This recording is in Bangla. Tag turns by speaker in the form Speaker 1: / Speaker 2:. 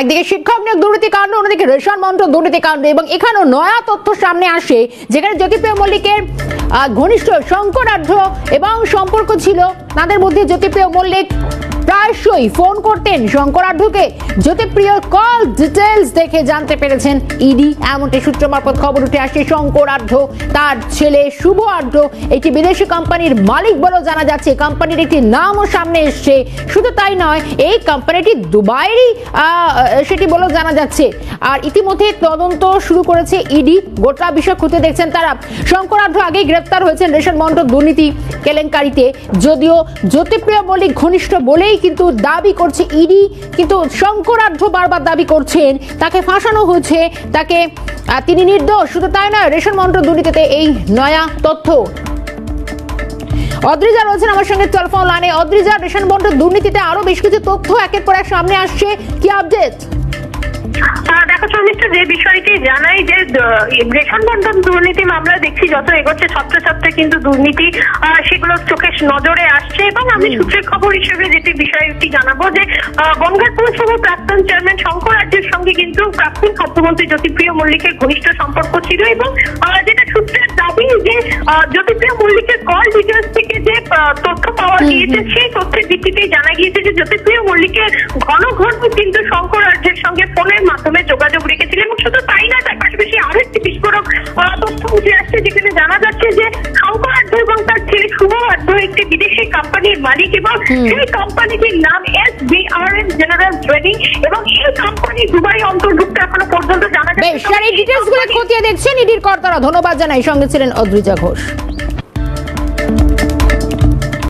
Speaker 1: একদিকে শিক্ষক নিয়োগ দুর্নীতি কাণ্ড, অন্যদিকে রেশন মন্ত্রক দুর্নীতি কাণ্ড, এবং এখানেও নয়া তথ্য সামনে আসে যেখানে জ্যোতিপ্রিয় মল্লিকের ঘনিষ্ঠ শঙ্কর আঢ্য এবং সম্পর্ক ছিল তাদের মধ্যে। জ্যোতিপ্রিয় মল্লিক প্রায়শই ফোন করতেন শঙ্কর আঢ্যকে। জ্যোতিপ্রিয় কল ডিটেলস দেখে জানতে পেরেছেন ইডি, এমনটি সূত্র মারফত খবর উঠে আসে। শঙ্কর আঢ্য তার ছেলে শুভ আঢ্য একটি বিদেশি কোম্পানির মালিক বলেও জানা যাচ্ছে। কোম্পানির একটি নামও সামনে এসছে। শুধু তাই নয়, এই কোম্পানিটি দুবাইয়েরই সেটি বলেও জানা যাচ্ছে। আর ইতিমধ্যে তদন্ত শুরু করেছে ইডি, গোটা বিষয় খুঁজে দেখছেন তারা। শঙ্কর আঢ্য আগেই গ্রেফতার হয়েছেন রেশন মন্ত্রক দুর্নীতি কেলেঙ্কারিতে। যদিও জ্যোতিপ্রিয় মল্লিক ঘনিষ্ঠ বলেই কিন্তু দাবি করছে ইডি, কিন্তু শঙ্কর আঢ্য বারবার দাবি করছেন তাকে ফাঁসানো হয়েছে, তাকে তিনি নির্দোষ। শুধু তাই নয়, রেশন মন্ত্রক দুর্নীতিতে এই নয়া তথ্য। অদ্রিজা রয়েছেন আমার সঙ্গে টেলিফোন লাইনে। অদ্রিজা, রেশন মন্ত্রক দুর্নীতিতে আরো বেশ কিছু তথ্য একের পর এক সামনে আসছে, কি আপডেট?
Speaker 2: দেখো শর্মিষ্ঠা, যে বিষয়টি জানাই যে রেশন বন্টন দুর্নীতি মামলা দেখছি যত এগোচ্ছে ছাত্র কিন্তু দুর্নীতি সেগুলো চোখে নজরে আসছে। এবং আমি সূত্রের খবর হিসেবে যেটি বিষয়টি জানাবো যে বনগাঁ পৌরসভার প্রাক্তন চেয়ারম্যান শঙ্কর আঢ্যের সঙ্গে কিন্তু প্রাক্তন খাদ্যমন্ত্রী জ্যোতিপ্রিয় মল্লিকের ঘনিষ্ঠ সম্পর্ক ছিল। এবং যেটা সূত্রের দাবি যে জ্যোতিপ্রিয় মল্লিকের কল ডিটেলস থেকে যে তথ্য পাওয়া গিয়েছে, সেই তথ্যের ভিত্তিতে জানা গিয়েছে যে জ্যোতিপ্রিয় মল্লিকের ঘন কিন্তু শঙ্কর আঢ্যের সঙ্গে ফোনের মাধ্যমে যোগাযোগ রেখেছিলেন। এবং শুধু তাই না, তার পাশাপাশি আরো একটি বিস্ফোরক তথ্য উঠে আসছে, যেখানে জানা যাচ্ছে যে শঙ্কর আঢ্য এবং তার ছেলে শুভ আঢ্য একটি বিদেশি কোম্পানির মালিক, এবং সেই কোম্পানিটির নাম SBRN জেনারেল ট্রেডিং, এবং এই কোম্পানি দুবাই অন্তর্ভুক্ত এখনো পর্যন্ত জানা যাচ্ছে।
Speaker 1: বেশ, এই ডিটেইলসগুলো খতিয়ে দেখছেন ইডির কর্তারা। ধন্যবাদ জানাই। সঙ্গে ছিলেন অদ্রিজা ঘোষ।